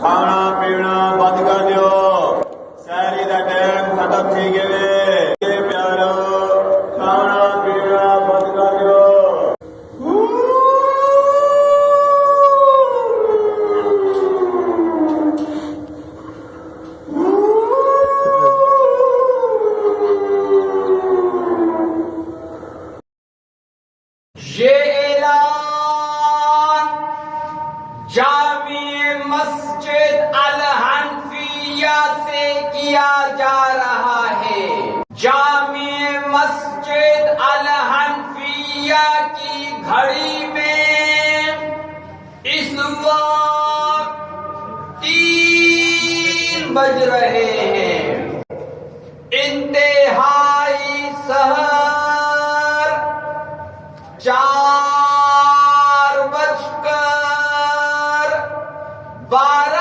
खाना पीना बंद कर दियो सैरी का टाइम खत्म थी गए प्यारो खाना पीना बंद कर दियो ये ऐलान जामिया मस्जिद अल हनफिया से किया जा रहा है। जामिया मस्जिद अल हनफिया की घड़ी में इस वक्त 3 बज रहे हैं। इंतहाई सहर 4 बजकर 12